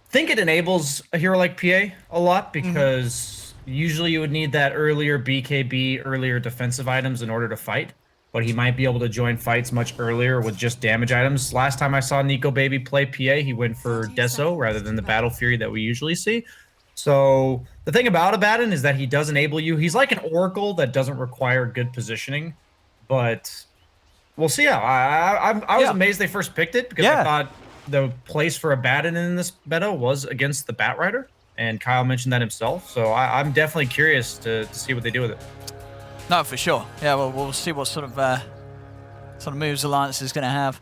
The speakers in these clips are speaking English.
think it enables a hero like PA a lot because usually you would need that earlier BKB, earlier defensive items in order to fight. But he might be able to join fights much earlier with just damage items. Last time I saw Nico Baby play PA, he went for Deso rather than the Battle Fury that we usually see. So the thing about Abaddon is that he does enable you. He's like an Oracle that doesn't require good positioning, but we'll see. I was amazed they first picked it because I thought the place for Abaddon in this meta was against the Batrider, and Kyle mentioned that himself. So I'm definitely curious to see what they do with it. No, for sure. Yeah, well, we'll see what sort of moves Alliance is going to have.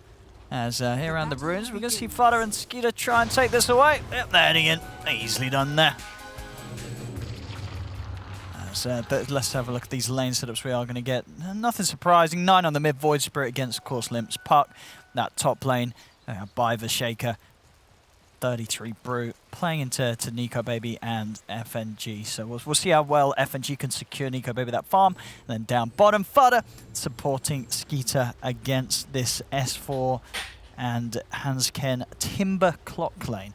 As here around the ruins, we're going to see Fada and Skeeter try and take this away. Yep, there again. Easily done there. Let's have a look at these lane setups we are going to get. Nothing surprising. 9 on the mid, Void Spirit against, of course, Limp's Puck. That top lane by the Shaker. 33 Brute playing into Nico Baby and FNG. So we'll see how well FNG can secure Nico Baby that farm. And then down bottom, Fada supporting Skeeter against this S4 and Hansken Timber clock lane.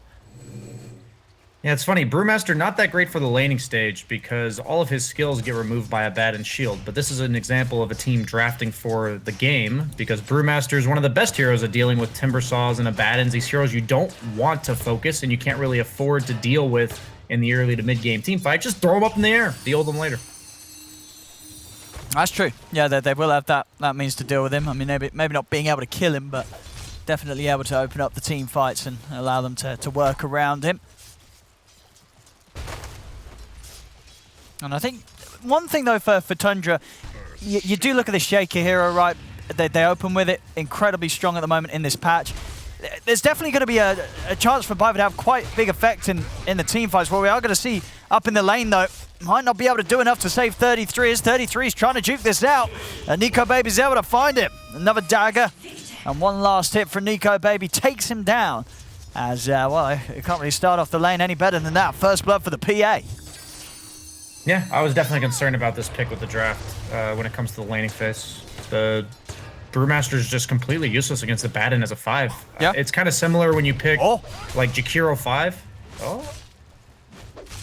Yeah, it's funny. Brewmaster, not that great for the laning stage because all of his skills get removed by Abaddon Shield. But this is an example of a team drafting for the game because Brewmaster is one of the best heroes at dealing with Timber Saws and Abaddons. These heroes you don't want to focus and you can't really afford to deal with in the early to mid-game team fight. Just throw them up in the air. Deal with them later. That's true. Yeah, they will have that means to deal with him. I mean, maybe not being able to kill him, but definitely able to open up the team fights and allow them to work around him. And I think one thing, though, for Tundra, you do look at the Shaker hero, right? They open with it incredibly strong at the moment in this patch. There's definitely going to be a chance for Biver to have quite big effect in the team fights. What we are going to see up in the lane, though, might not be able to do enough to save 33. As 33 is trying to juke this out, and Nico Baby's able to find him. Another dagger, and one last hit from Nico Baby takes him down. As, well, you can't really start off the lane any better than that. First blood for the PA. Yeah, I was definitely concerned about this pick with the draft when it comes to the laning phase. The Brewmaster is just completely useless against the Abaddon as a 5. Yeah. It's kind of similar when you pick like Jakiro 5. Oh.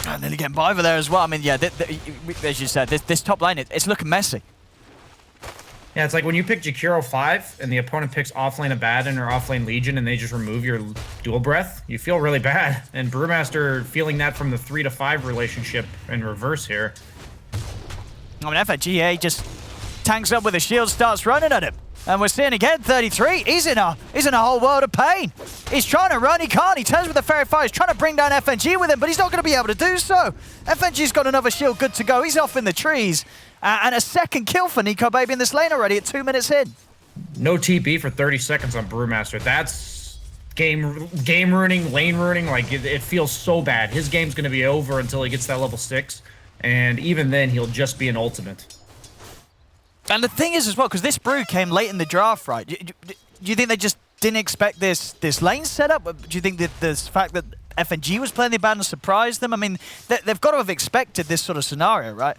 And then again, Biver there as well. I mean, yeah, as you said, this top lane, it's looking messy. Yeah, it's like when you pick Jakiro 5 and the opponent picks offlane Abaddon or offlane Legion and they just remove your dual breath, you feel really bad. And Brewmaster feeling that from the 3 to 5 relationship in reverse here. I mean, FNGA just tanks up with a shield, starts running at him. And we're seeing again, 33, he's in a whole world of pain. He's trying to run, he can't, he turns with the Fairy Fire, he's trying to bring down FNG with him, but he's not going to be able to do so. FNG's got another shield good to go, he's off in the trees. And a second kill for Nico Baby in this lane already at 2 minutes in. No TP for 30 seconds on Brewmaster. That's game ruining, lane ruining. Like, it feels so bad. His game's going to be over until he gets that level 6. And even then, he'll just be an ultimate. And the thing is as well, because this brew came late in the draft, right? Do you think they just didn't expect this lane setup? Do you think that the fact that FNG was playing the Abaddon surprised them? I mean, they've got to have expected this sort of scenario, right?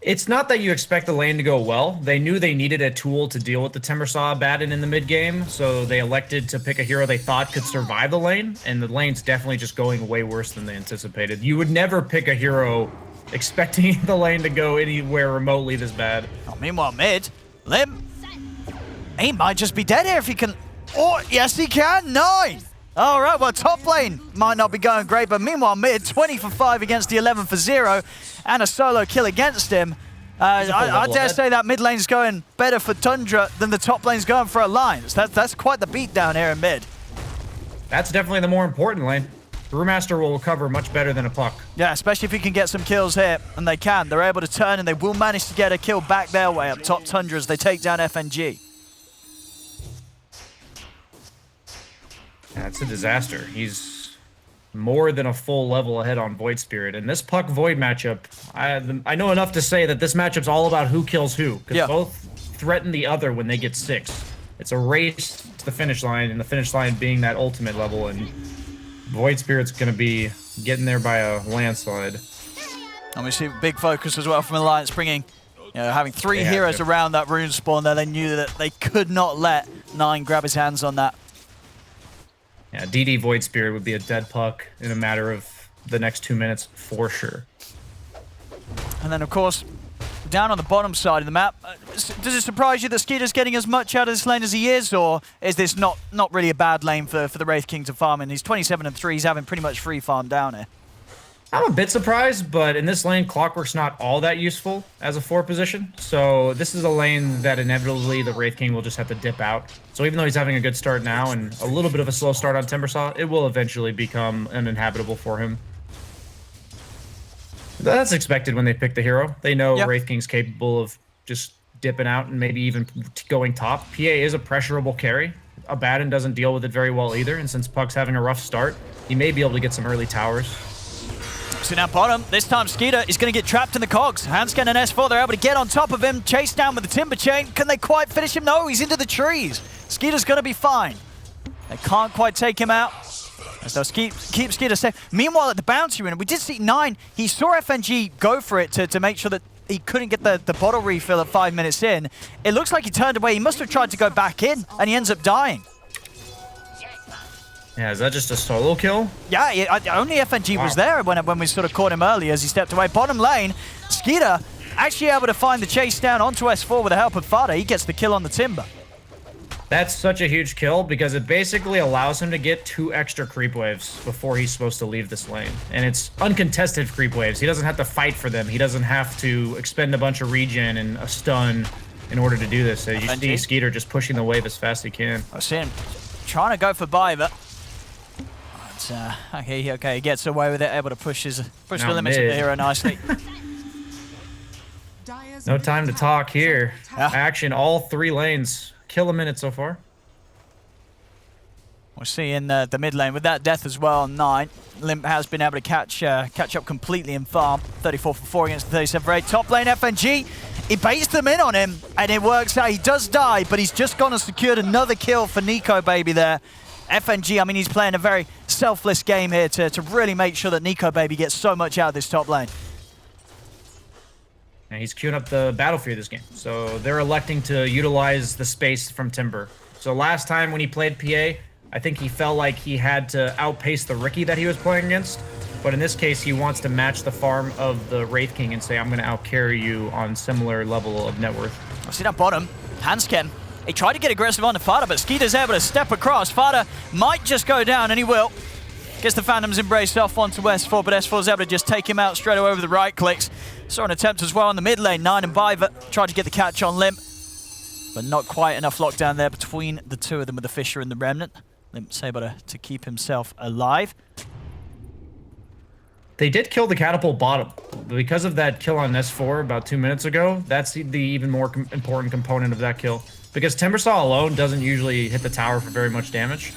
It's not that you expect the lane to go well. They knew they needed a tool to deal with the Timbersaw Abaddon in the mid game, so they elected to pick a hero they thought could survive the lane, and the lane's definitely just going way worse than they anticipated. You would never pick a hero expecting the lane to go anywhere remotely this bad. Oh, meanwhile, mid, Lim, he might just be dead here if he can. Oh, yes, he can. 9. All right, well, top lane might not be going great, but meanwhile, mid, 20 for 5 against the 11 for 0, and a solo kill against him. I dare say that mid lane's going better for Tundra than the top lane's going for Alliance. That's quite the beat down here in mid. That's definitely the more important lane. Brewmaster will recover much better than a Puck. Yeah, especially if he can get some kills here, and they can. They're able to turn, and they will manage to get a kill back their way up top Tundra as they take down FNG. Yeah, it's a disaster. He's more than a full level ahead on Void Spirit. And this Puck Void matchup, I know enough to say that this matchup's all about who kills who, because both threaten the other when they get 6. It's a race to the finish line, and the finish line being that ultimate level, and Void Spirit's going to be getting there by a landslide. And we see big focus as well from Alliance, bringing, having 3 heroes around that rune spawn there. They knew that they could not let 9 grab his hands on that. Yeah, DD Void Spirit would be a dead puck in a matter of the next 2 minutes for sure. And then, of course, down on the bottom side of the map, does it surprise you that Skeeter's getting as much out of this lane as he is, or is this not really a bad lane for the Wraith King to farm in? He's 27 and 3, he's having pretty much free farm down here. I'm a bit surprised, but in this lane, Clockwork's not all that useful as a 4 position. So this is a lane that inevitably the Wraith King will just have to dip out. So even though he's having a good start now and a little bit of a slow start on Timbersaw, it will eventually become uninhabitable for him. That's expected when they pick the hero. They know Wraith King's capable of just dipping out and maybe even going top. PA is a pressurable carry. Abaddon doesn't deal with it very well either, and since Puck's having a rough start, he may be able to get some early towers. So now bottom, this time Skeeter is going to get trapped in the cogs. Handscan and S4, they're able to get on top of him, chase down with the timber chain. Can they quite finish him? No, he's into the trees. Skeeter's going to be fine. They can't quite take him out, as they'll keep Skeeter safe. Meanwhile, at the bounty rune, we did see 9. He saw FNG go for it to make sure that he couldn't get the bottle refill at 5 minutes in. It looks like he turned away. He must have tried to go back in, and he ends up dying. Yeah, is that just a solo kill? Yeah, only FNG was there when we sort of caught him early as he stepped away. Bottom lane, Skeeter actually able to find the chase down onto S4 with the help of Fada. He gets the kill on the Timber. That's such a huge kill because it basically allows him to get 2 extra creep waves before he's supposed to leave this lane. And it's uncontested creep waves. He doesn't have to fight for them. He doesn't have to expend a bunch of regen and a stun in order to do this. So you see Skeeter just pushing the wave as fast as he can. I see him trying to go for Biver. Okay, he gets away with it, able to push the limits of the hero nicely. No time to talk here. Action, all 3 lanes. Kill a minute so far. We'll see in the mid lane with that death as well. 9. Limp has been able to catch up completely in farm. 34 for 4 against the 37 for 8. Top lane FNG. He baits them in on him, and it works out. He does die, but he's just gone and secured another kill for Nico Baby there. FNG, I mean, he's playing a very selfless game here to really make sure that Nico Baby gets so much out of this top lane. And he's queuing up the battlefield this game. So they're electing to utilize the space from Timber. So last time when he played PA, I think he felt like he had to outpace the Riki that he was playing against. But in this case, he wants to match the farm of the Wraith King and say, I'm going to outcarry you on similar level of net worth. I see that bottom. Handscan. He tried to get aggressive on the Fada, but Skeeter's able to step across. Fada might just go down, and he will. Gets the Phantom's Embrace off onto S4, but S4's able to just take him out straight away with the right clicks. Saw an attempt as well on the mid lane. 9 and Biver tried to get the catch on Limp, but not quite enough lockdown there between the 2 of them with the Fisher and the Remnant. Limp's able to keep himself alive. They did kill the catapult bottom. Because of that kill on S4 about 2 minutes ago, that's the even more important component of that kill. Because Timbersaw alone doesn't usually hit the tower for very much damage.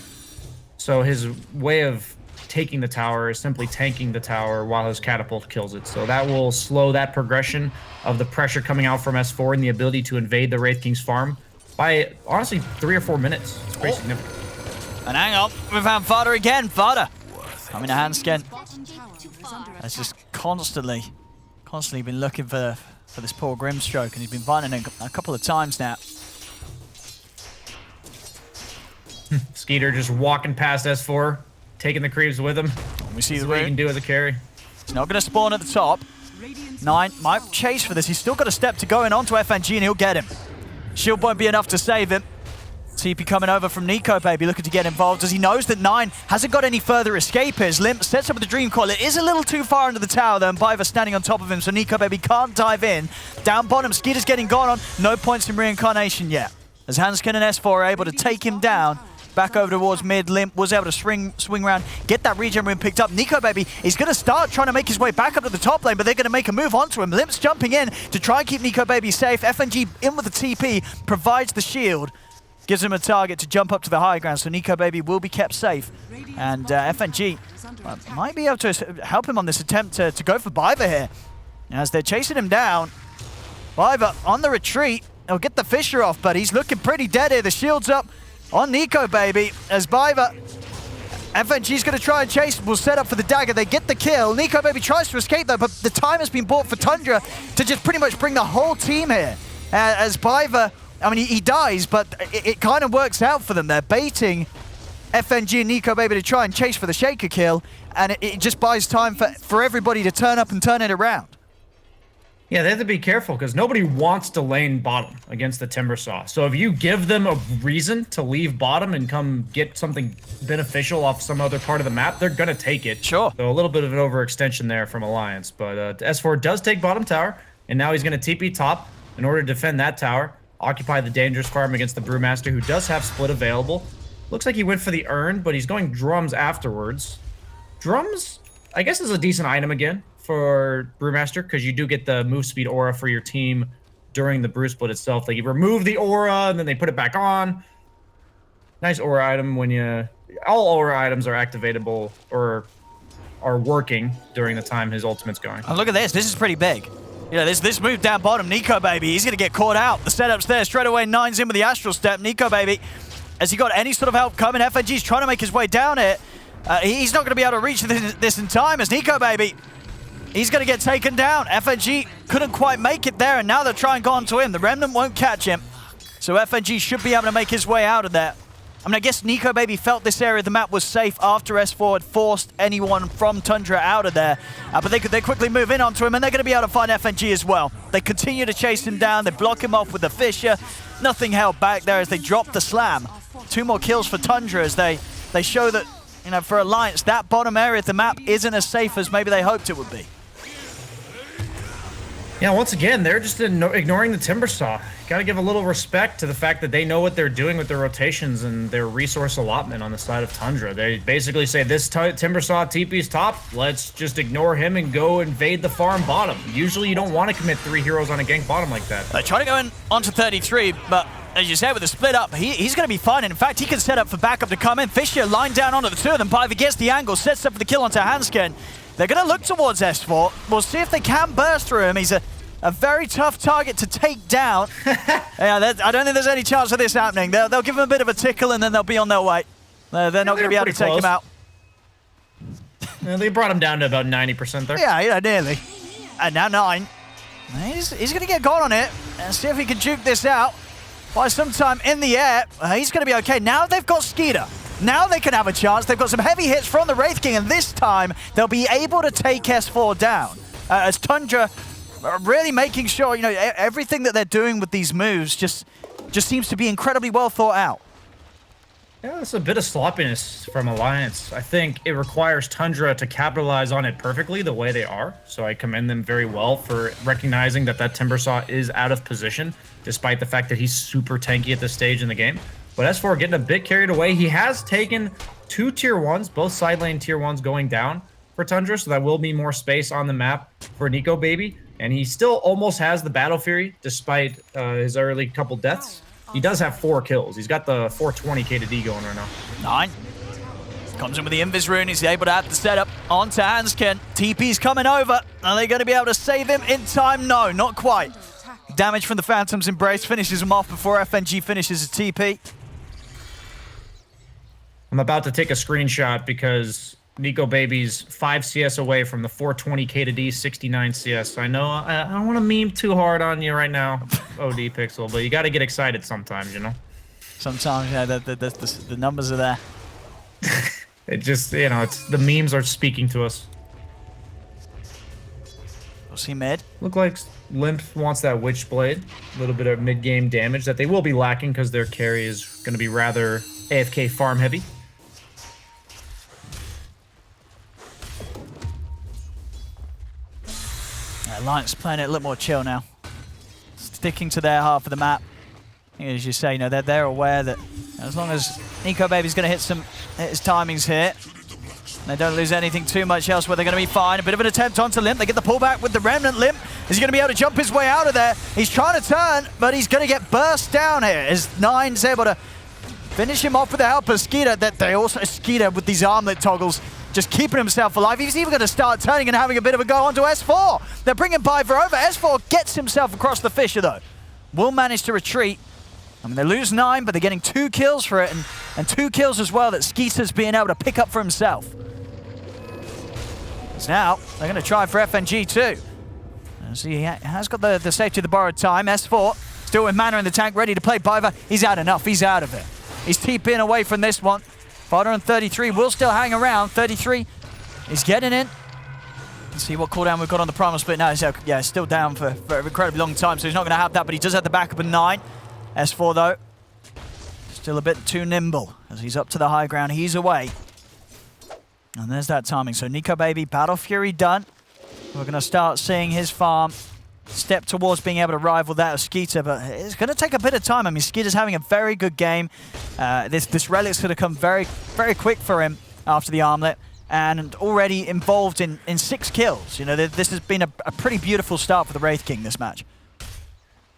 So his way of taking the tower is simply tanking the tower while his catapult kills it. So that will slow that progression of the pressure coming out from S4 and the ability to invade the Wraith King's farm by, honestly, 3 or 4 minutes. It's pretty significant. And hang on, we found Fada again. Fada coming to Handscan. Has just constantly been looking for this poor Grimstroke, and he's been finding it a couple of times now. Skeeter just walking past S4, taking the creeps with him. We see the what he can do as a carry. He's not going to spawn at the top. 9 might chase for this. He's still got a step to go in onto FNG, and he'll get him. Shield won't be enough to save him. TP coming over from Nico Baby, looking to get involved as he knows that 9 hasn't got any further escape here. Limp sets up with the Dream Coil. It is a little too far into the tower though, and Biver standing on top of him, so Nico Baby can't dive in. Down bottom, Skeeter's getting gone on. No points in reincarnation yet. As Hanskin and S4 are able to take him down. Back over towards mid. Limp was able to swing around, get that regen rune picked up. Nico Baby is going to start trying to make his way back up to the top lane, but they're going to make a move onto him. Limp's jumping in to try and keep Nico Baby safe. FNG in with the TP, provides the shield, gives him a target to jump up to the high ground, so Nico Baby will be kept safe. And FNG might be able to help him on this attempt to go for Biver here. As they're chasing him down, Biver on the retreat. He'll get the Fisher off, but he's looking pretty dead here. The shield's up on Nico Baby as Biver. FNG's going to try and chase. Will set up for the dagger. They get the kill. Nico Baby tries to escape though, but the time has been bought for Tundra to just pretty much bring the whole team here. As Biver, I mean, he dies, but it kind of works out for them. They're baiting FNG and Nico Baby to try and chase for the Shaker kill, and it just buys time for everybody to turn up and turn it around. Yeah, they have to be careful because nobody wants to lane bottom against the Timbersaw. So if you give them a reason to leave bottom and come get something beneficial off some other part of the map, they're going to take it. Sure. So a little bit of an overextension there from Alliance. But S4 does take bottom tower, and now he's going to TP top in order to defend that tower, occupy the dangerous farm against the Brewmaster, who does have split available. Looks like he went for the urn, but he's going drums afterwards. Drums, I guess, is a decent item again for Brewmaster, because you do get the move speed aura for your team during the brew split itself. Like, you remove the aura and then they put it back on. Nice aura item when you... All aura items are activatable or are working during the time his ultimate's going. Oh, look at this. This is pretty big. You know, this move down bottom, Nico Baby, he's going to get caught out. The setup's there. Straight away, Nine's in with the Astral Step. Nico Baby, has he got any sort of help coming? FNG's trying to make his way down it. He's not going to be able to reach this in time as Nico Baby... He's going to get taken down. FNG couldn't quite make it there, and now they're trying to go on to him. The Remnant won't catch him. So FNG should be able to make his way out of there. I mean, I guess Nico Baby felt this area of the map was safe after S4 had forced anyone from Tundra out of there. But they quickly move in onto him, and they're going to be able to find FNG as well. They continue to chase him down. They block him off with the Fissure. Nothing held back there as they drop the slam. 2 more kills for Tundra as they show that, you know, for Alliance, that bottom area of the map isn't as safe as maybe they hoped it would be. Yeah, once again, they're just ignoring the Timbersaw. Got to give a little respect to the fact that they know what they're doing with their rotations and their resource allotment on the side of Tundra. They basically say, this Timbersaw TP's top, let's just ignore him and go invade the farm bottom. Usually you don't want to commit 3 heroes on a gank bottom like that. They try to go in onto 33, but as you said, with the split up, he's going to be fine. And in fact, he can set up for backup to come in. Fissure lined down onto the 2 of them. Piver gets the angle, sets up for the kill onto Hanskin. They're going to look towards S4. We'll see if they can burst through him. He's a very tough target to take down. Yeah, I don't think there's any chance of this happening. They'll give him a bit of a tickle and then they'll be on their way. They're not going to be able to take him out. Yeah, they brought him down to about 90% there. Yeah, nearly. And now 9. He's going to get gone on it and see if he can juke this out by some time in the air. He's going to be okay. Now they've got Skeeter. Now they can have a chance. They've got some heavy hits from the Wraith King, and this time they'll be able to take S4 down. As Tundra really making sure, you know, everything that they're doing with these moves just seems to be incredibly well thought out. Yeah, it's a bit of sloppiness from Alliance. I think it requires Tundra to capitalize on it perfectly the way they are. So I commend them very well for recognizing that Timbersaw is out of position, despite the fact that he's super tanky at this stage in the game. But S4 getting a bit carried away. He has taken 2 tier 1s, both side lane tier 1s going down for Tundra, so that will be more space on the map for Nico Baby. And he still almost has the Battle Fury, despite his early couple deaths. He does have 4 kills. He's got the 420 KD going right now. 9. Comes in with the Invis Rune. He's able to add the setup onto Hanskin. TP's coming over. Are they going to be able to save him in time? No, not quite. Damage from the Phantom's Embrace finishes him off before FNG finishes his TP. I'm about to take a screenshot because Nico Baby's 5 CS away from the 420 KD 69 CS. I know I don't want to meme too hard on you right now, OD Pixel, but you got to get excited sometimes, you know? Sometimes, yeah, the numbers are there. It just, you know, the memes are speaking to us. We'll see mid. Look like Limp wants that Witchblade. A little bit of mid-game damage that they will be lacking because their carry is going to be rather AFK farm heavy. Alliance playing it a little more chill now. Sticking to their half of the map. As you say, you know, they're aware that as long as Nico Baby's going to hit his timings here, they don't lose anything too much else where they're going to be fine. A bit of an attempt onto Limp. They get the pullback with the Remnant. Limp, is he going to be able to jump his way out of there? He's trying to turn, but he's going to get burst down here as Nine's able to finish him off with the help of Skeeter. That they also Skeeter with these armlet toggles, just keeping himself alive. He's even going to start turning and having a bit of a go onto S4. They're bringing Piver over. S4 gets himself across the Fissure, though. Will manage to retreat. I mean, they lose 9, but they're getting 2 kills for it, and 2 kills as well that Skeeter's being able to pick up for himself. So now, they're going to try for FNG too. So he has got the safety of the borrowed time. S4, still with mana in the tank, ready to play Piver. He's had enough. He's out of it. He's TPing away from this one. Fodder and 33 will still hang around. 33 is getting in. Let's see what cooldown we've got on the primal split now. Yeah, still down for an incredibly long time, so he's not going to have that, but he does have the backup of 9. S4, though, still a bit too nimble as he's up to the high ground. He's away. And there's that timing. So Nico Baby, Battle Fury done. We're going to start seeing his farm step towards being able to rival that of Skeeter, but it's going to take a bit of time. I mean, Skeeter's having a very good game. This Relic's going to come very, very quick for him after the armlet, and already involved in 6 kills. You know, this has been a pretty beautiful start for the Wraith King this match.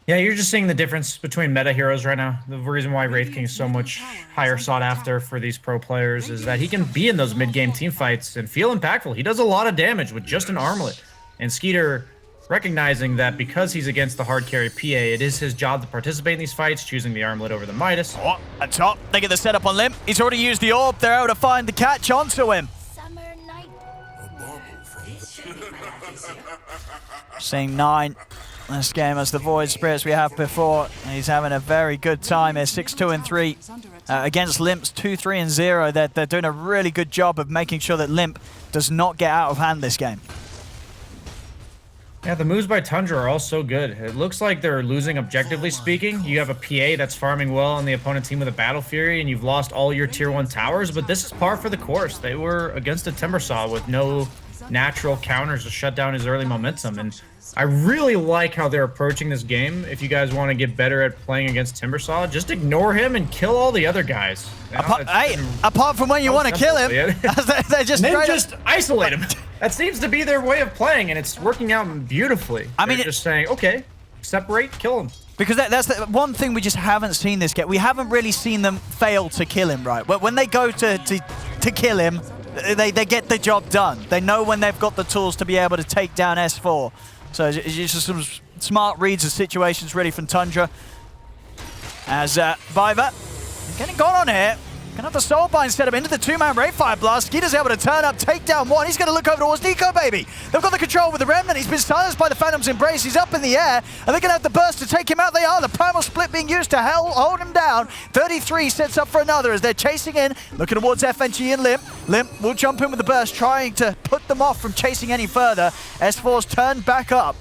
Yeah, you're just seeing the difference between meta heroes right now. The reason why Wraith King is so much higher sought after for these pro players is that he can be in those mid-game team fights and feel impactful. He does a lot of damage with just an armlet. And Skeeter, recognizing that because he's against the hard carry PA, it is his job to participate in these fights, choosing the armlet over the Midas. Oh, at top, they get the setup on Limp. He's already used the orb. They're able to find the catch onto him. Seeing 9 this game as the Void Spirits we have before. He's having a very good time here, 6-2 and 3 against Limp's 2-3 and 0. They're doing a really good job of making sure that Limp does not get out of hand this game. Yeah, the moves by Tundra are all so good. It looks like they're losing objectively speaking. You have a PA that's farming well on the opponent team with a Battle Fury, and you've lost all your tier 1 towers, but this is par for the course. They were against a Timbersaw with no natural counters to shut down his early momentum, and I really like how they're approaching this game. If you guys want to get better at playing against Timbersaw, just ignore him and kill all the other guys. Apart from when you want to kill him, they just isolate him. That seems to be their way of playing, and it's working out beautifully. I mean, just saying, okay, separate, kill him. Because that's the one thing we just haven't seen this game. We haven't really seen them fail to kill him, right? When they go to kill him, they get the job done. They know when they've got the tools to be able to take down S4. So it's just some smart reads of situations really from Tundra. As Viva getting gone on here. Gonna have the Soulbind set up into the 2-man Ray Fire Blast. Skeeter's able to turn up, take down 1. He's gonna look over towards Nico Baby. They've got the control with the Remnant. He's been silenced by the Phantom's Embrace. He's up in the air. Are they gonna have the burst to take him out? They are. The Primal Split being used to hold him down. 33 sets up for another as they're chasing in, looking towards FNG and Limp. Limp will jump in with the burst, trying to put them off from chasing any further. S4's turned back up.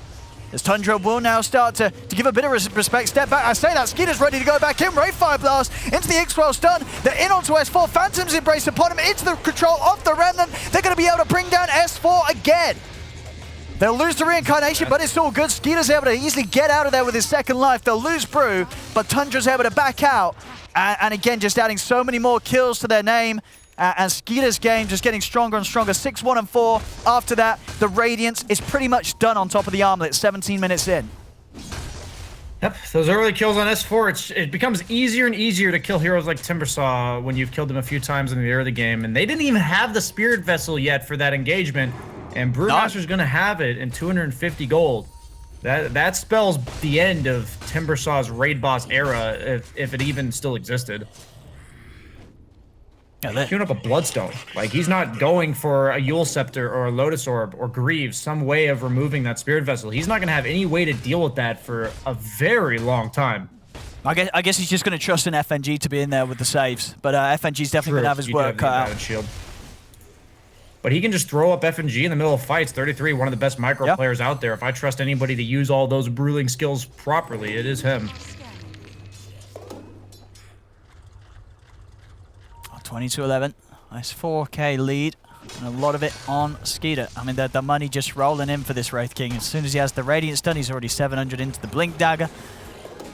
As Tundra will now start to give a bit of respect. Step back. I say that. Skeeter's ready to go back in. Ray Fire Blast into the X-Well stun. They're in onto S4. Phantom's Embrace upon him into the control of the Remnant. They're going to be able to bring down S4 again. They'll lose the reincarnation, but it's all good. Skeeter's able to easily get out of there with his second life. They'll lose Brew, but Tundra's able to back out. And again, just adding so many more kills to their name. And Skeeter's game just getting stronger and stronger. 6-1 and 4. After that, the Radiance is pretty much done on top of the armlet, 17 minutes in. Yep, those early kills on S4, it becomes easier and easier to kill heroes like Timbersaw when you've killed them a few times in the early game. And they didn't even have the Spirit Vessel yet for that engagement. And Brewmaster's going to have it in 250 gold. That spells the end of Timbersaw's raid boss era, if it even still existed. He's queuing up a Bloodstone. Like, he's not going for a Yule Scepter or a Lotus Orb or Greaves, some way of removing that Spirit Vessel. He's not going to have any way to deal with that for a very long time. I guess he's just going to trust in FNG to be in there with the saves. But FNG's definitely going to have his work cut out. Shield. But he can just throw up FNG in the middle of fights. 33, one of the best micro players out there. If I trust anybody to use all those Bruling skills properly, it is him. 22-11, nice 4K lead, and a lot of it on Skeeter. I mean, the money just rolling in for this Wraith King. As soon as he has the Radiance done, he's already 700 into the Blink Dagger.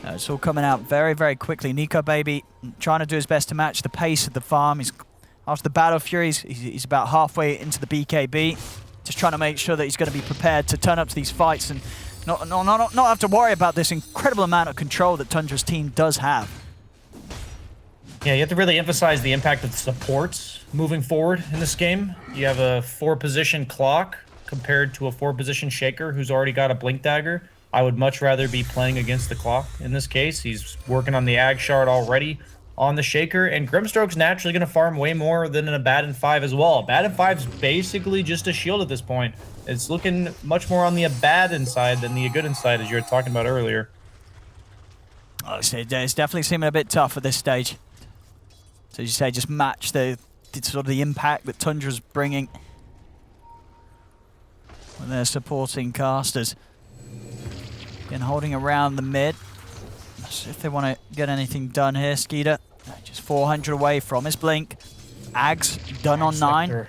It's all coming out very, very quickly. Nico Baby trying to do his best to match the pace of the farm. He's after the Battle Furies, he's about halfway into the BKB, just trying to make sure that he's going to be prepared to turn up to these fights and not have to worry about this incredible amount of control that Tundra's team does have. Yeah, you have to really emphasize the impact of supports moving forward in this game. You have a 4-position clock compared to a 4-position shaker who's already got a Blink Dagger. I would much rather be playing against the clock in this case. He's working on the Ag Shard already on the shaker, and Grimstroke's naturally going to farm way more than in a Batten 5 as well. Batten 5's basically just a shield at this point. It's looking much more on the Abaddon side than the Agoodin side, as you were talking about earlier. Oh, it's definitely seeming a bit tough at this stage. So as you say, just match the sort of the impact that Tundra's bringing when they're supporting casters. Again, holding around the mid. Let's see if they want to get anything done here. Skeeter, just 400 away from his blink. Ags done on 9.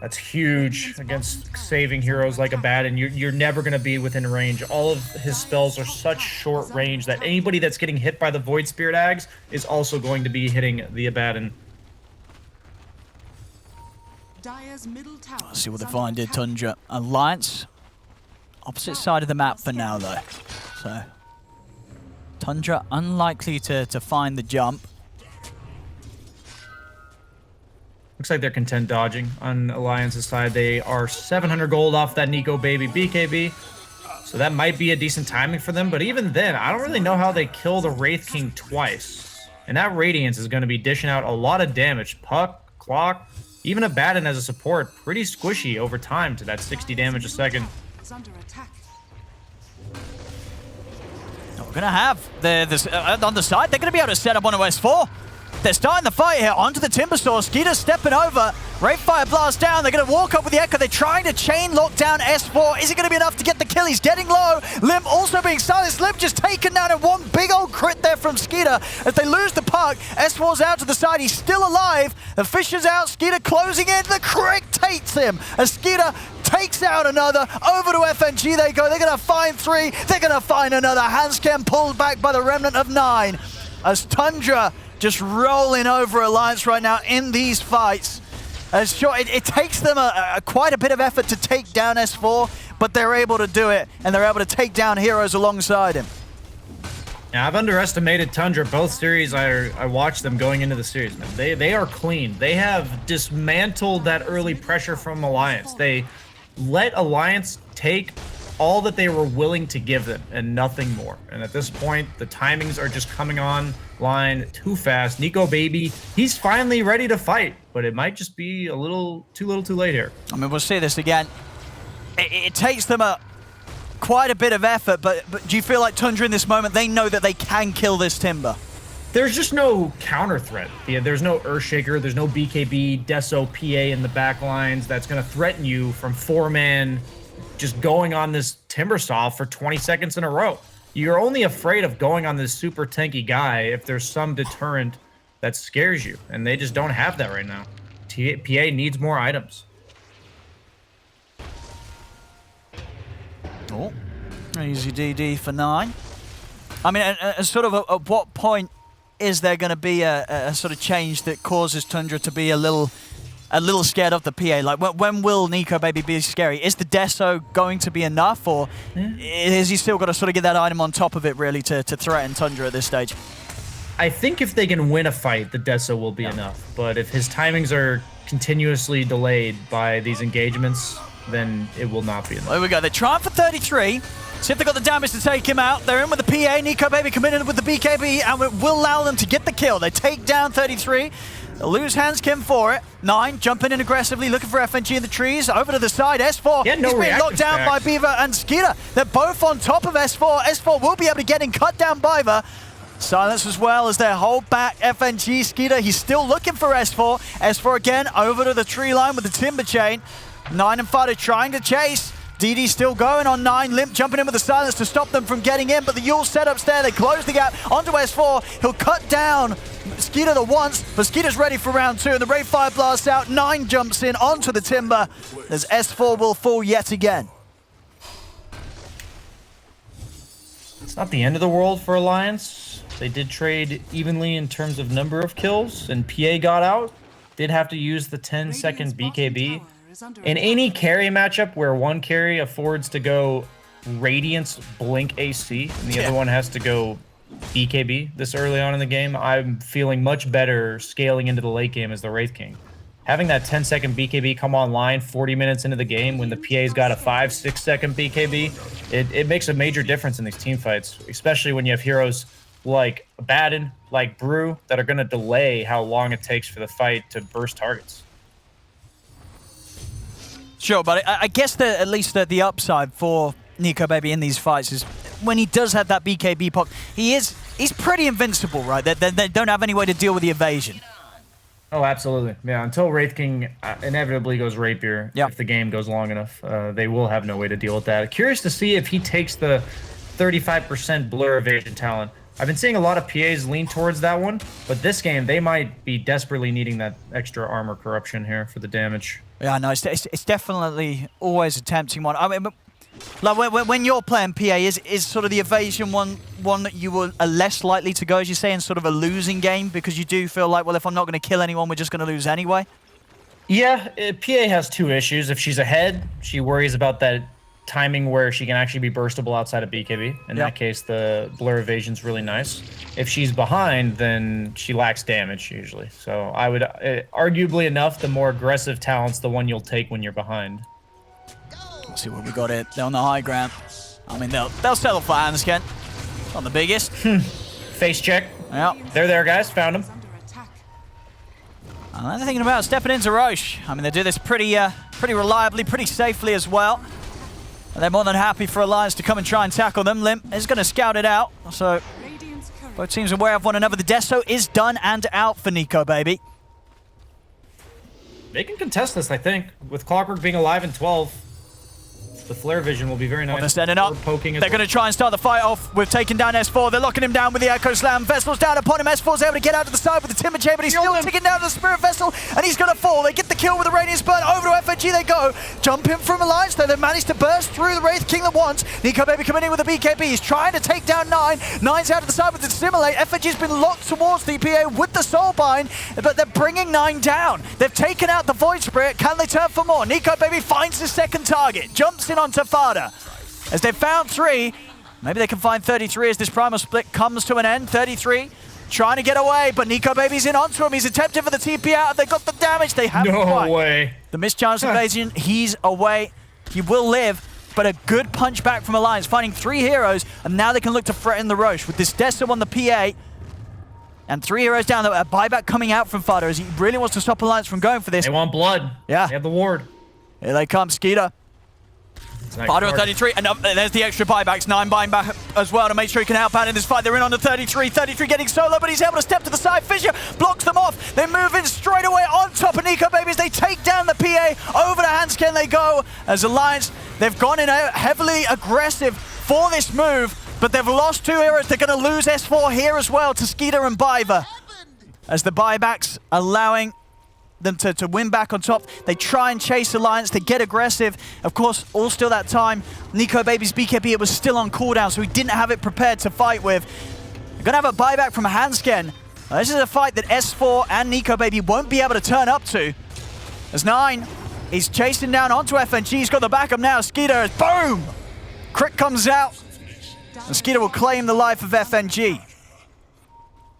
That's huge against saving heroes like Abaddon. You're never going to be within range. All of his spells are such short range that anybody that's getting hit by the Void Spirit Ags is also going to be hitting the Abaddon. Let's see what the Vine did, Tundra. Alliance, opposite side of the map for now, though. So, Tundra unlikely to find the jump. Looks like they're content dodging on Alliance's side. They are 700 gold off that Nico Baby BKB. So that might be a decent timing for them. But even then, I don't really know how they kill the Wraith King twice. And that Radiance is going to be dishing out a lot of damage. Puck, Clock, even Abaddon as a support. Pretty squishy over time to that 60 damage a second. We're going to have on the side, they're going to be able to set up on a S4. They're starting the fight here onto the Timber Saw. Skeeter stepping over. Wraith Fire blast down. They're going to walk up with the Echo. They're trying to chain lock down S4. Is it going to be enough to get the kill? He's getting low. Limp also being silenced. Limp just taken down, and one big old crit there from Skeeter. As they lose the puck, S4's out to the side. He's still alive. The Fisher's out. Skeeter closing in. The crit takes him as Skeeter takes out another. Over to FNG they go. They're going to find 3. They're going to find another. Handscam pulled back by the remnant of 9 as Tundra just rolling over Alliance right now in these fights. Sure, it takes them quite a bit of effort to take down S4, but they're able to do it, and they're able to take down heroes alongside him. Yeah, I've underestimated Tundra both series. I watched them going into the series, man. They are clean. They have dismantled that early pressure from Alliance. They let Alliance take all that they were willing to give them and nothing more. And at this point, the timings are just coming online too fast. Nico Baby, he's finally ready to fight, but it might just be a little too late here. I mean, we'll see this again. It takes them quite a bit of effort, but do you feel like Tundra in this moment, they know that they can kill this Timber? There's just no counter threat. Yeah, there's no Earthshaker, there's no BKB, Deso, PA in the back lines that's going to threaten you from 4-man just going on this Timbersaw for 20 seconds in a row. You're only afraid of going on this super tanky guy if there's some deterrent that scares you, and they just don't have that right now. PA needs more items. Oh, easy DD for 9. I mean, sort of at what point is there going to be a sort of change that causes Tundra to be a little scared of the PA? Like, when will Nico Baby be scary? Is the Deso going to be enough, or is he still got to sort of get that item on top of it, really, to threaten Tundra at this stage? I think if they can win a fight, the Deso will be enough. But if his timings are continuously delayed by these engagements, then it will not be enough. There we go. They're trying for 33. See if they got the damage to take him out. They're in with the PA. Nico Baby committed with the BKB, and it will allow them to get the kill. They take down 33. They'll lose Handskim for it. 9 jumping in aggressively, looking for FNG in the trees. Over to the side, S4 yeah, no is being locked down by Beaver and Skeeter. They're both on top of S4. S4 will be able to get in, cut down Beaver. Silence as well as they hold back FNG. Skeeter, he's still looking for S4. S4 again, over to the tree line with the Timber Chain. 9 and Fighter trying to chase. DD still going on 9. Limp jumping in with the silence to stop them from getting in, but the Yule setup's there. They close the gap onto S4. He'll cut down Skeeter the once, but Skeeter's ready for round 2, and the Wraith Fire blasts out. 9 jumps in onto the Timber as S4 will fall yet again. It's not the end of the world for Alliance. They did trade evenly in terms of number of kills, and PA got out. Did have to use the 10-second BKB. In any carry matchup where one carry affords to go Radiance Blink AC and the other one has to go BKB this early on in the game, I'm feeling much better scaling into the late game as the Wraith King. Having that 10-second BKB come online 40 minutes into the game when the PA's got a 5-6 second BKB, it makes a major difference in these team fights, especially when you have heroes like Abaddon, like Brew, that are going to delay how long it takes for the fight to burst targets. Sure, but I guess at least the upside for Nico Baby in these fights is when he does have that BKB pop, he's pretty invincible, right? They don't have any way to deal with the evasion. Oh, absolutely. Yeah, until Wraith King inevitably goes Rapier, Yeah. if the game goes long enough, they will have no way to deal with that. Curious to see if he takes the 35% blur evasion talent. I've been seeing a lot of PAs lean towards that one, but this game, they might be desperately needing that extra armor corruption here for the damage. Yeah, no, it's definitely always a tempting one. I mean, like when you're playing PA, is sort of the evasion one that you are less likely to go, as you say, in sort of a losing game, because you do feel like, well, if I'm not going to kill anyone, we're just going to lose anyway? Yeah, PA has two issues. If she's ahead, she worries about that timing where she can actually be burstable outside of BKB. In that case, the blur evasion's really nice. If she's behind, then she lacks damage usually. So I would, arguably enough, the more aggressive talent's the one you'll take when you're behind. Let's see what we got here. They're on the high ground. I mean, they'll settle for Hansken. Not the biggest. Face check. Yeah. They're there, guys. Found him. And they're thinking about stepping into Roche. I mean, they do this pretty reliably, pretty safely as well. And they're more than happy for Alliance to come and try and tackle them. Limp is going to scout it out. So both teams are aware of one another. The Deso is done and out for Nico, baby. They can contest this, I think. With Clockwork being alive in 12, the flare vision will be very nice. They're standing up. Poking They're going to try and start the fight off with taking down S4. They're locking him down with the Echo Slam. Vessel's down upon him. S4's able to get out to the side with the Timber Chain, but he's still taking down the Spirit Vessel, and he's going to fall. They get the kill with the Radiant Spurt. Over to FNG they go. Jump in from Alliance, though. They managed to burst through the Wraith Kingdom once. Nico Baby coming in with a BKB. He's trying to take down 9. 9's out to the side with the Dissimulate. FNG's been locked towards the PA with the Soulbind, but they're bringing 9 down. They've taken out the Void Spirit. Can they turn for more? Nico Baby finds his second target. Jumps in onto Fada. As they've found 3, maybe they can find 33 as this primal split comes to an end. 33 trying to get away, but Nico Baby's in onto him. He's attempting for the TP out. They got the damage. They haven't quite. No way. The mischance evasion, he's away. He will live, but a good punch back from Alliance, finding 3 heroes, and now they can look to threaten the Roche with this Deso on the PA. And 3 heroes down, a buyback coming out from Fada as he really wants to stop Alliance from going for this. They want blood. Yeah. They have the ward. Here they come, Skeeter. Fada at 33, and there's the extra buybacks. 9 buying back as well to make sure he can outpound in this fight. They're in on the 33. 33 getting solo, but he's able to step to the side. Fisher blocks them off. They move in straight away on top of Nico Babies. They take down the PA. Over to Hansken they go. As Alliance, they've gone in heavily aggressive for this move, but they've lost 2 heroes. They're going to lose S4 here as well to Skeeter and Biver. As the buybacks allowing them to win back on top. They try and chase Alliance, they get aggressive. Of course, all still that time, Nico Baby's BKB, it was still on cooldown, so he didn't have it prepared to fight with. They're gonna have a buyback from Hansken. This is a fight that S4 and Nico Baby won't be able to turn up to. As 9, he's chasing down onto FNG, he's got the backup now. Skeeter, boom! Crit comes out, and Skeeter will claim the life of FNG.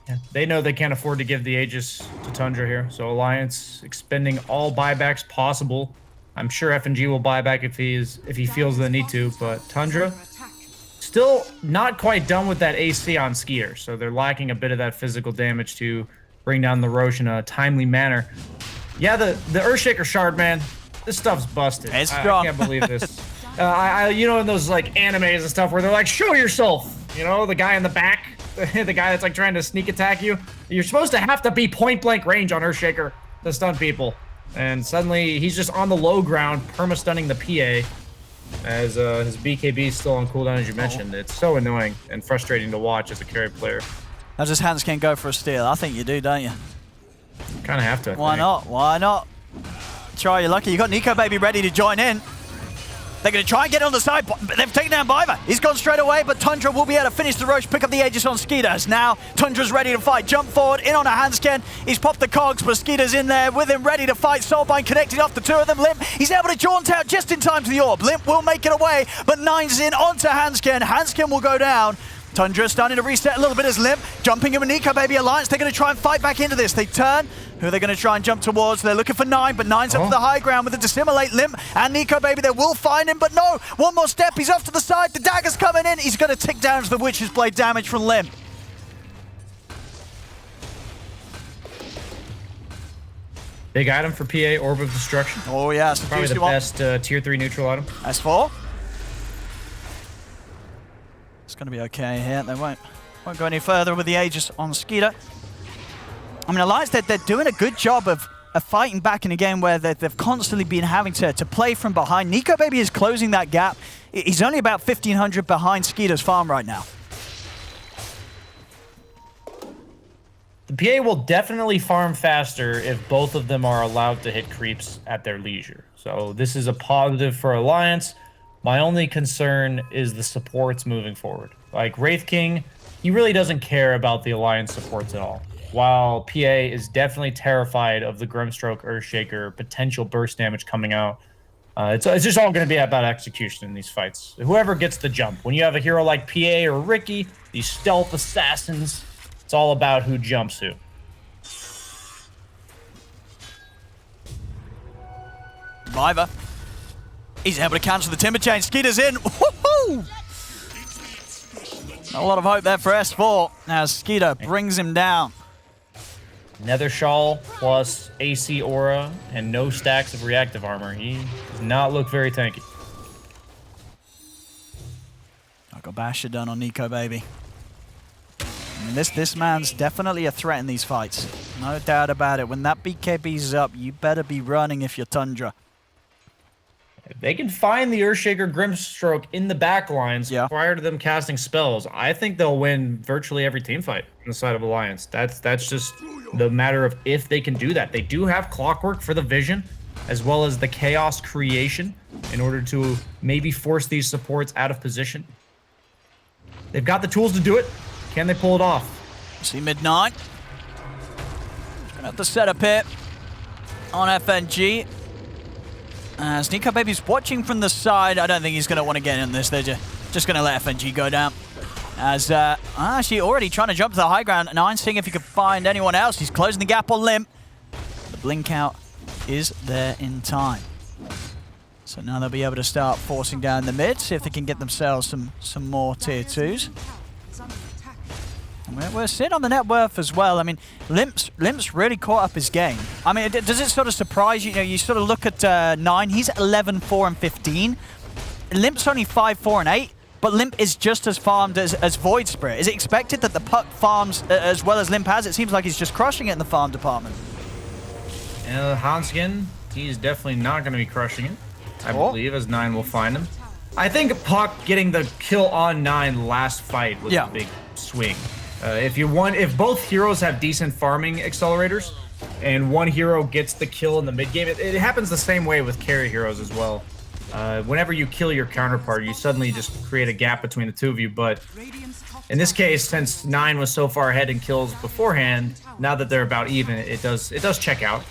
Yeah, they know they can't afford to give the Aegis to Tundra here, so Alliance expending all buybacks possible. I'm sure FNG will buy back if he feels the need to, but Tundra still not quite done with that AC on Skeeter, so they're lacking a bit of that physical damage to bring down the Roche in a timely manner. Yeah, the Earthshaker shard, man, this stuff's busted. It's strong. I can't believe this. You know, in those like animes and stuff where they're like, show yourself, you know, the guy in the back. The guy that's like trying to sneak attack you. You're supposed to have to be point blank range on Earthshaker to stun people. And suddenly he's just on the low ground, perma-stunning the PA as his BKB is still on cooldown, as you mentioned. It's so annoying and frustrating to watch as a carry player. Now just Hans can go for a steal. I think you do, don't you? Kind of have to. Why not? Why not? Try your lucky. You got Nico Baby ready to join in. They're going to try and get on the side, but they've taken down Biver. He's gone straight away, but Tundra will be able to finish the Roche, pick up the Aegis on Skeeter. Now, Tundra's ready to fight. Jump forward, in on a Hansken. He's popped the cogs, but Skeeter's in there with him, ready to fight. Soulbind connected off the 2 of them. Limp, he's able to jaunt out just in time to the orb. Limp will make it away, but 9's in onto Hansken. Hansken will go down. Tundra starting to reset a little bit as Limp, jumping in with Nico Baby Alliance. They're going to try and fight back into this. They turn. Who are they going to try and jump towards? They're looking for 9, but 9's up to the high ground with the Dissimulate. Limp and Nico Baby, they will find him, but no. One more step, he's off to the side. The dagger's coming in. He's going to tick down as the Witch's Blade damage from Limp. Big item for PA, Orb of Destruction. Oh, yeah. Probably the best tier 3 neutral item. S4. It's going to be okay here. They won't go any further with the Aegis on Skeeter. I mean, Alliance, they're doing a good job of fighting back in a game where they've constantly been having to play from behind. Nico Baby is closing that gap. He's only about 1,500 behind Skeeter's farm right now. The PA will definitely farm faster if both of them are allowed to hit creeps at their leisure. So this is a positive for Alliance. My only concern is the supports moving forward. Like Wraith King, he really doesn't care about the Alliance supports at all. While PA is definitely terrified of the Grimstroke Earthshaker potential burst damage coming out. It's just all going to be about execution in these fights. Whoever gets the jump. When you have a hero like PA or Ricky, these stealth assassins, it's all about who jumps who. Viva. He's able to cancel the Timber Chain. Skeeter's in. Woohoo! A lot of hope there for S4 as Skeeter brings him down. Nether Shawl plus AC Aura and no stacks of reactive armor. He does not look very tanky. I got Basher done on Nico Baby. I mean, this man's definitely a threat in these fights. No doubt about it. When that BKB's up, you better be running if you're Tundra. If they can find the Earthshaker Grimstroke in the back lines prior to them casting spells, I think they'll win virtually every team fight on the side of Alliance. That's just the matter of if they can do that. They do have Clockwork for the vision, as well as the Chaos creation in order to maybe force these supports out of position. They've got the tools to do it. Can they pull it off? See Midnight. Gonna have to set up here on FNG. As Nico Baby's watching from the side, I don't think he's going to want to get in this. They're just going to let FNG go down. As actually already trying to jump to the high ground. Nine seeing if he could find anyone else. He's closing the gap on Limp. The blink out is there in time. So now they'll be able to start forcing down the mid, see if they can get themselves some more tier 2s. We're sitting on the net worth as well. I mean, Limp's really caught up his game. I mean, does it sort of surprise you? You know, you sort of look at 9. He's 11, 4, and 15. Limp's only 5, 4, and 8. But Limp is just as farmed as Void Spirit. Is it expected that the Puck farms as well as Limp has? It seems like he's just crushing it in the farm department. Hanskin, he's definitely not going to be crushing it, I believe, as 9 will find him. I think Puck getting the kill on 9 last fight was a big swing. If both heroes have decent farming accelerators, and one hero gets the kill in the mid game, it happens the same way with carry heroes as well. Whenever you kill your counterpart, you suddenly just create a gap between the two of you. But in this case, since 9 was so far ahead in kills beforehand, now that they're about even, it does check out.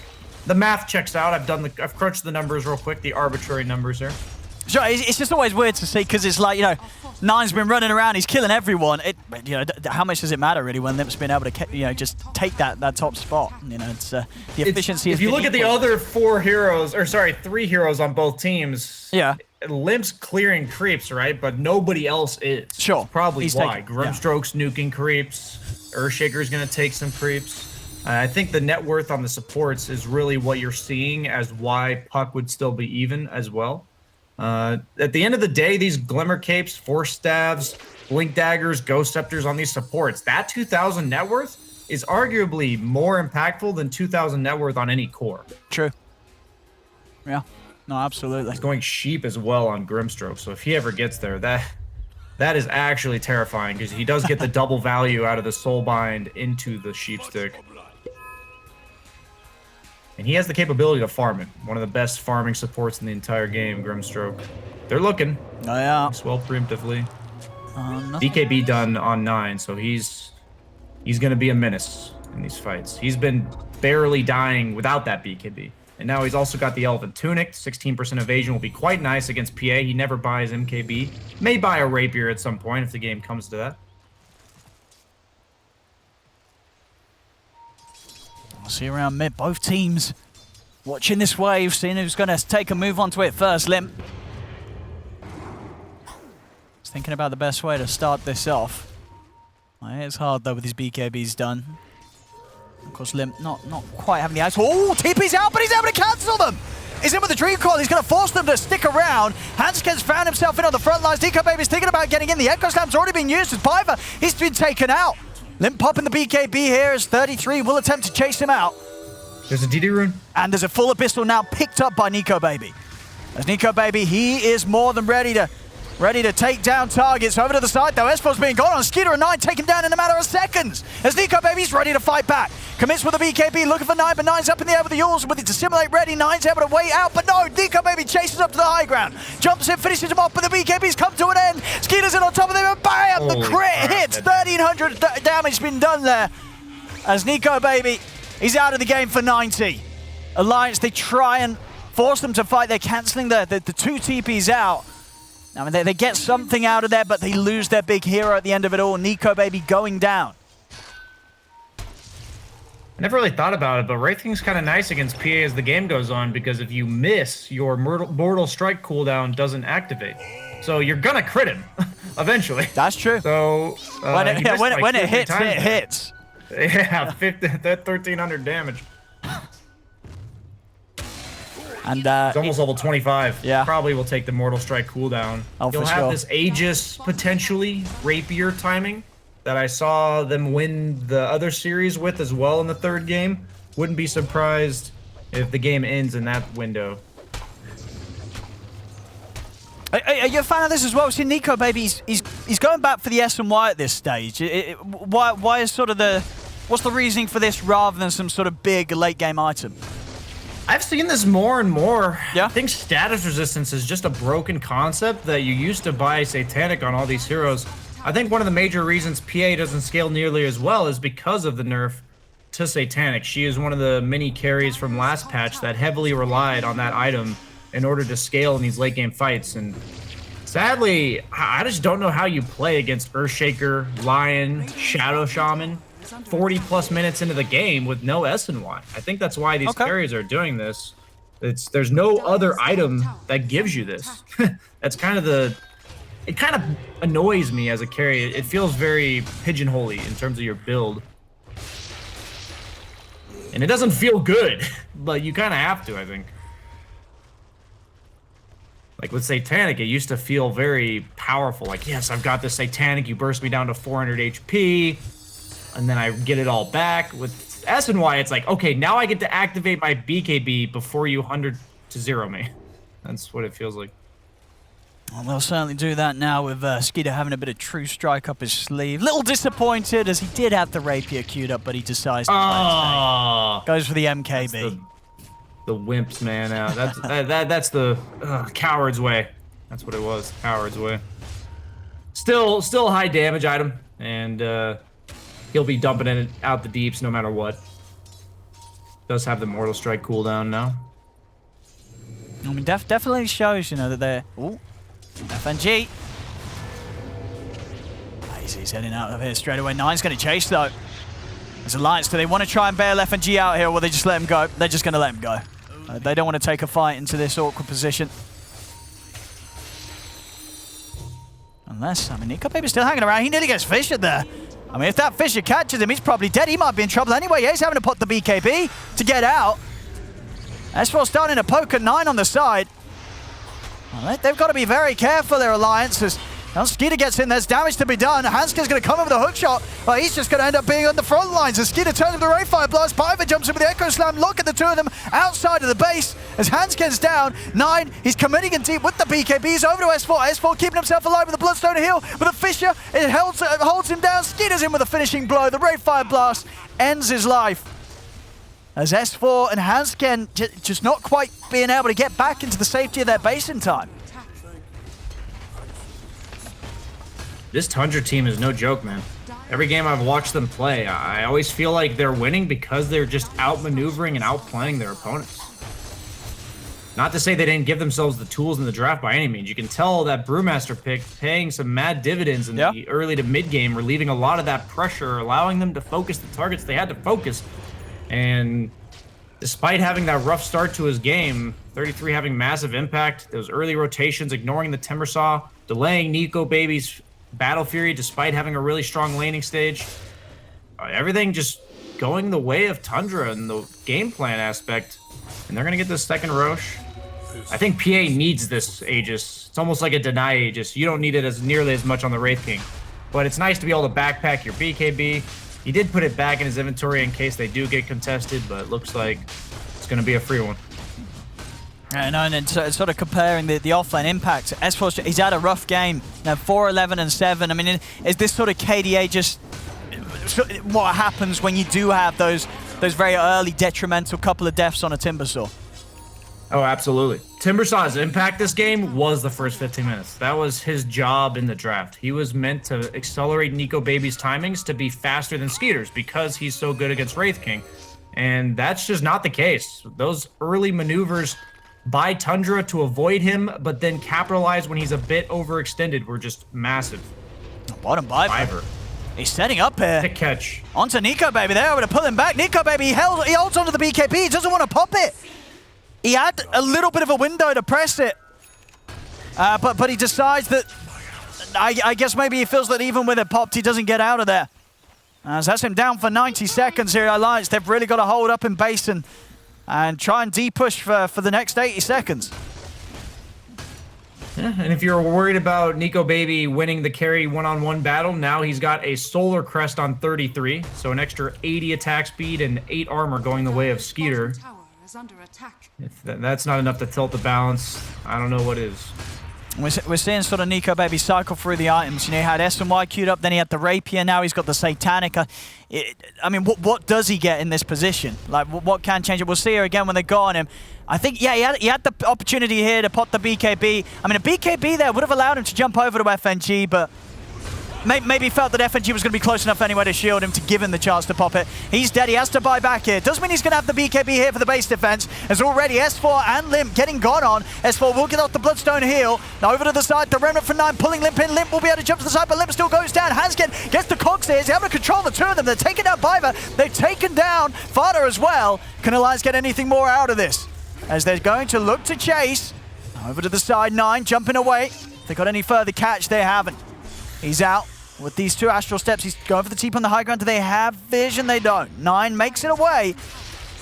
The math checks out. I've crunched the numbers real quick, the arbitrary numbers there. Sure, it's just always weird to see because it's like, you know, 9's been running around, he's killing everyone. You know, how much does it matter really when Limp's been able to, you know, just take that top spot? You know, it's the efficiency. If you look at the other 3 heroes on both teams. Yeah. Limp's clearing creeps, right? But nobody else is. Sure. Probably why. Grimstroke's nuking creeps. Earthshaker's gonna take some creeps. I think the net worth on the supports is really what you're seeing as why Puck would still be even as well. At the end of the day, these Glimmer Capes, Force Staves, Blink Daggers, Ghost Scepters on these supports, that 2,000 net worth is arguably more impactful than 2,000 net worth on any core. True. Yeah. No, absolutely. He's going sheep as well on Grimstroke, so if he ever gets there, that is actually terrifying because he does get the double value out of the Soulbind into the Sheepstick. And he has the capability to farm it. One of the best farming supports in the entire game, Grimstroke. They're looking. Oh, yeah. He's well preemptively. BKB done on 9, so he's going to be a menace in these fights. He's been barely dying without that BKB. And now he's also got the Elephant Tunic. 16% evasion will be quite nice against PA. He never buys MKB. May buy a Rapier at some point if the game comes to that. We'll see around mid. Both teams watching this wave, seeing who's going to take a move onto it first. Limp. He's thinking about the best way to start this off. It's hard though with his BKBs done. Of course, Limp not quite having the ice. Oh, TP's out, but he's able to cancel them. He's in with the Dream Coil. He's going to force them to stick around. Hansken's found himself in on the front lines. Nico Baby's thinking about getting in. The Echo Slam's already been used with Piper. He's been taken out. Limp popping the BKB here as 33 will attempt to chase him out. There's a DD rune. And there's a full Abyssal now picked up by Nico Baby. As Nico Baby, he is more than ready to take down targets. Over to the side though, S4's being gone on. Skeeter and 9 taken down in a matter of seconds. As Nico Baby's ready to fight back. Commits with a BKB, looking for 9, but 9's up in the air with the Yules. With it to simulate ready, 9's able to wait out, but no, Nico Baby chases up to the high ground. Jumps in, finishes him off, but the BKB's come to an end. Skeeter's in on top of them, and bam! The crit hits! 1,300 damage been done there. As Nico Baby, he's out of the game for 90. Alliance, they try and force them to fight. They're cancelling the 2 TPs out. I mean, they get something out of there, but they lose their big hero at the end of it all. Nico Baby going down. I never really thought about it, but Wraith King's kind of nice against PA as the game goes on, because if you miss, your Mortal Strike cooldown doesn't activate. So you're going to crit him eventually. That's true. So when it hits, it hits. Yeah, 1,300 damage. And it's almost level 25. Yeah. Probably will take the Mortal Strike cooldown. Oh, You'll have this Aegis, potentially, Rapier timing that I saw them win the other series with as well in the 3rd game. Wouldn't be surprised if the game ends in that window. Are you a fan of this as well? See, Nico Baby, he's going back for the S and Y at this stage. Why is sort of what's the reasoning for this rather than some sort of big late game item? I've seen this more and more. Yeah? I think status resistance is just a broken concept that you used to buy Satanic on all these heroes. I think one of the major reasons PA doesn't scale nearly as well is because of the nerf to Satanic. She is one of the mini carries from last patch that heavily relied on that item in order to scale in these late game fights. And sadly, I just don't know how you play against Earthshaker, Lion, Shadow Shaman 40 plus minutes into the game with no S and Y. I think that's why these carries are doing this. There's no other item that gives you this. That's kind of it kind of annoys me as a carry. It feels very pigeonholy in terms of your build. And it doesn't feel good, but you kind of have to, I think. Like with Satanic, it used to feel very powerful. Like, yes, I've got this Satanic, you burst me down to 400 HP, and then I get it all back. With S and Y, it's like, okay, now I get to activate my BKB before you 100 to 0 me. That's what it feels like. Well, they'll certainly do that now with Skeeter having a bit of True Strike up his sleeve. Little disappointed as he did have the Rapier queued up, but he decides to goes for the MKB. The wimps, man. That's the coward's way. That's what it was, coward's way. Still a high damage item, and he'll be dumping it out the deeps no matter what. Does have the Mortal Strike cooldown now. I mean, definitely shows, you know, that they're... Ooh, FNG. He's heading out of here straight away. 9's going to chase, though. As Alliance, do they want to try and bail FNG out here, or will they just let him go? They're just going to let him go. They don't want to take a fight into this awkward position. Unless, I mean, Nico Baby's still hanging around. He nearly gets Fisher there. I mean, if that Fisher catches him, he's probably dead. He might be in trouble anyway. Yeah, he's having to put the BKB to get out. S4 starting to poke at 9 on the side. Well, they've got to be very careful, their alliances. Now Skeeter gets in, there's damage to be done. Hanskin's going to come in with a hook shot. Well, he's just going to end up being on the front lines. As Skeeter turns with the Ray Fire Blast, Piper jumps in with the Echo Slam. Look at the two of them outside of the base. As Hanskin's down, 9, he's committing in deep with the BKB. He's over to S4. S4 keeping himself alive with the Bloodstone Heal. With a Fisher, it holds him down. Skeeter's in with a finishing blow. The Ray Fire Blast ends his life. As S4 and Hanskin just not quite being able to get back into the safety of their base in time. This Tundra team is no joke, man. Every game I've watched them play, I always feel like they're winning because they're just outmaneuvering and outplaying their opponents. Not to say they didn't give themselves the tools in the draft by any means. You can tell that Brewmaster pick paying some mad dividends in the early to mid game, relieving a lot of that pressure, allowing them to focus the targets they had to focus. And despite having that rough start to his game, 33 having massive impact, those early rotations, ignoring the Timbersaw, delaying Nico Baby's Battle Fury despite having a really strong laning stage. Everything just going the way of Tundra in the game plan aspect. And they're going to get this second Roche. I think PA needs this Aegis. It's almost like a deny Aegis. You don't need it as nearly as much on the Wraith King. But it's nice to be able to backpack your BKB. He did put it back in his inventory in case they do get contested, but it looks like it's going to be a free one. And then sort of comparing the offlane impact, Esports, he's had a rough game. Now 4-11 and 7. I mean, is this sort of KDA just what happens when you do have those very early detrimental couple of deaths on a Timbersaw? Oh, absolutely. Timbersaw's impact this game was the first 15 minutes. That was his job in the draft. He was meant to accelerate Nico Baby's timings to be faster than Skeeter's because he's so good against Wraith King. And that's just not the case. Those early maneuvers by Tundra to avoid him, but then capitalize when he's a bit overextended were just massive. Bottom Biver. He's setting up here. Pick catch. Onto Nico Baby. They're able to pull him back. Nico Baby, he holds onto the BKB. He doesn't want to pop it. He had a little bit of a window to press it. But he decides that, I guess maybe he feels that even with it popped, he doesn't get out of there. As that's him down for 90 seconds here, Alliance. They've really got to hold up in base and try and D-push for the next 80 seconds. Yeah, and if you're worried about Nico Baby winning the carry one-on-one battle, now he's got a Solar Crest on 33, so an extra 80 attack speed and 8 armor going the way of Skeeter. If that's not enough to tilt the balance, I don't know what is. We're seeing sort of Nico Baby cycle through the items. You know, he had S&Y queued up, then he had the Rapier, now he's got the Satanic. I mean, what does he get in this position? Like, what can change it? We'll see here again when they go on him. I think, yeah, he had the opportunity here to pop the BKB. I mean, a BKB there would have allowed him to jump over to FNG, but maybe felt that FNG was going to be close enough anyway to shield him to give him the chance to pop it. He's dead. He has to buy back here. Doesn't mean he's going to have the BKB here for the base defense. As already S4 and Limp getting gone on. S4 will get off the Bloodstone heal. Now over to the side. The Remnant from 9 pulling Limp in. Limp will be able to jump to the side, but Limp still goes down. Hansken gets the cogs here. He's able to control the two of them. They're taking down Biver. They've taken down Fada as well. Can Alliance get anything more out of this? As they're going to look to chase. Over to the side. 9 jumping away. If they got any further catch, they haven't. He's out. With these 2 Astral Steps, he's going for the TP on the high ground. Do they have vision? They don't. 9 makes it away.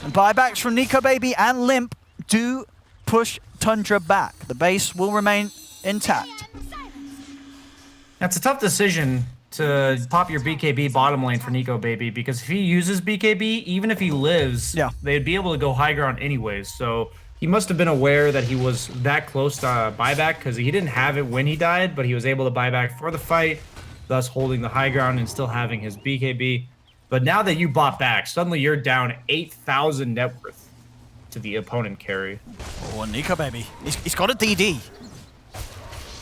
And buybacks from Nico Baby and Limp do push Tundra back. The base will remain intact. That's a tough decision to pop your BKB bottom lane for Nico Baby, because if he uses BKB, even if he lives, they'd be able to go high ground anyways. So he must have been aware that he was that close to buyback, because he didn't have it when he died, but he was able to buy back for the fight, thus holding the high ground and still having his BKB. But now that you bought back, suddenly you're down 8,000 net worth to the opponent carry. Oh, Nico Baby. He's got a DD.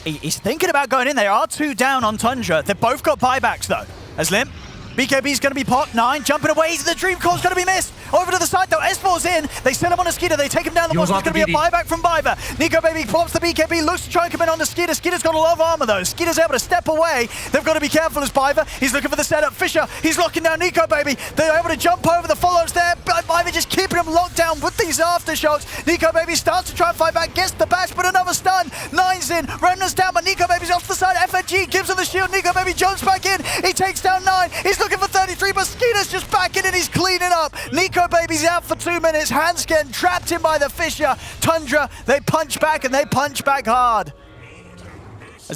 He's thinking about going in. There are 2 down on Tundra. They've both got buybacks, though. As Limp, BKB's going to be popped. 9 jumping away. The Dream Core's going to be missed. Over to the side, though. S4's in. They send him on a Skeeter. They take him down the boss. There's going to be a buyback from Biver. Nico Baby pops the BKB. Looks to try and come in on the Skeeter. Skeeter's got a lot of armor, though. Skeeter's able to step away. They've got to be careful as Biver. He's looking for the setup. Fisher, he's locking down Nico Baby. They're able to jump over. The follows there. But Biver just keeping him locked down with these aftershocks. Nico Baby starts to try and fight back. Gets the bash, but another stun. 9's in. Remnant's down, but Nico Baby's off the side. FNG gives him the shield. Nico Baby jumps back in. He takes down 9. He's looking for 33, but Skeeter's just back in and he's cleaning up. Nico Baby's out for 2 minutes. Hansken trapped in by the Fisher. Tundra, they punch back and they punch back hard.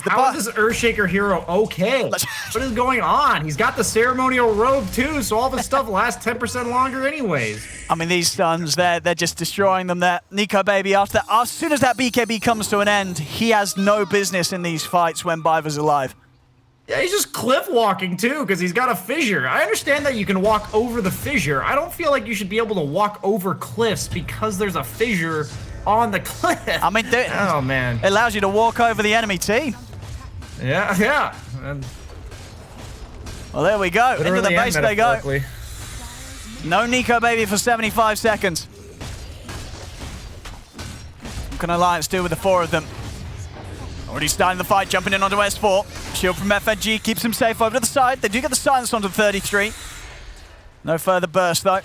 How is this Earthshaker hero okay? What is going on? He's got the ceremonial robe too, so all the stuff lasts 10% longer anyways. I mean, these stuns, they're just destroying them there. Nico Baby, as soon as that BKB comes to an end, he has no business in these fights when Biver's alive. Yeah, he's just cliff walking too, because he's got a fissure. I understand that you can walk over the fissure. I don't feel like you should be able to walk over cliffs because there's a fissure on the cliff. I mean, oh man, it allows you to walk over the enemy team. Yeah. Well, there we go. Into the base they go. Berkeley. No Nico Baby for 75 seconds. What can Alliance do with the 4 of them? Already starting the fight, jumping in onto S4. Shield from FNG keeps him safe over to the side. They do get the silence onto 33. No further burst, though.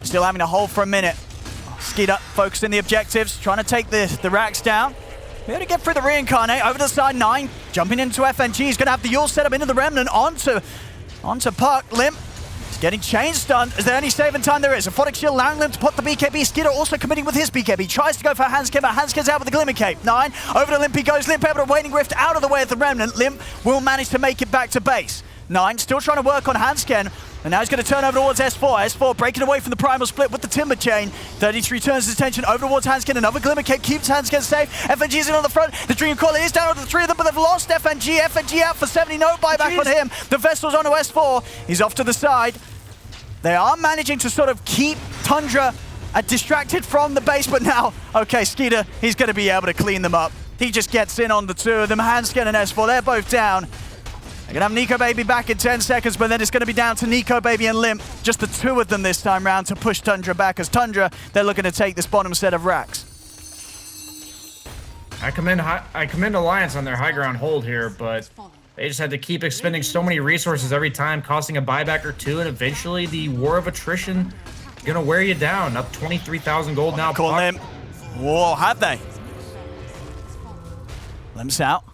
Still having to hold for a minute. Skeeter focusing the objectives, trying to take the racks down. Be able to get through the reincarnate. Over to the side, 9. Jumping into FNG. He's going to have the Yule set up into the Remnant. Onto Puck. Limp. He's getting chain stunned. Is there any saving time? There is. A Phonic Shield allowing Limp to put the BKB. Skeeter also committing with his BKB. Tries to go for Hansken, but Hansken's out with the Glimmer Cape. 9. Over to Limp he goes. Limp able to Waning Rift out of the way of the Remnant. Limp will manage to make it back to base. 9 still trying to work on Hansken. And now he's going to turn over towards S4. S4 breaking away from the primal split with the timber chain. 33 turns his attention over towards Hanskin. Another glimmer kick keeps Hanskin safe. FNG's in on the front. The Dream Caller is down to the three of them, but they've lost FNG. FNG out for 70. No buyback on him. The Vestal's onto S4. He's off to the side. They are managing to sort of keep Tundra distracted from the base, but now, okay, Skeeter, he's going to be able to clean them up. He just gets in on the two of them. Hanskin and S4, they're both down. They're going to have Nico Baby back in 10 seconds, but then it's going to be down to Nico Baby and Limp. Just the two of them this time round to push Tundra back, as Tundra, they're looking to take this bottom set of racks. I commend Alliance on their high ground hold here, but they just had to keep expending so many resources every time, costing a buyback or two, and eventually the war of attrition going to wear you down. Up 23,000 gold now. Call Limp. Whoa, have they? Limp's out.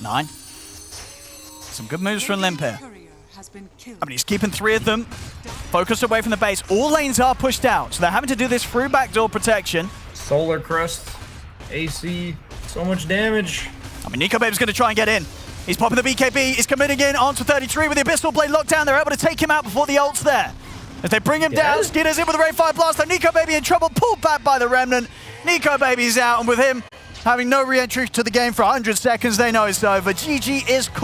9. Some good moves from Limp here. I mean, he's keeping 3 of them focused away from the base. All lanes are pushed out, so they're having to do this through backdoor protection. Solar Crust, AC, so much damage. I mean, Nico Babe's going to try and get in. He's popping the BKB. He's committing in onto 33 with the Abyssal Blade locked down. They're able to take him out before the ult's there. As they bring him down, Skinner's in with the Ray Fire Blaster. Nico Baby in trouble, pulled back by the Remnant. Nico Baby's out, and with him having no re-entry to the game for 100 seconds, they know it's over. GG is called.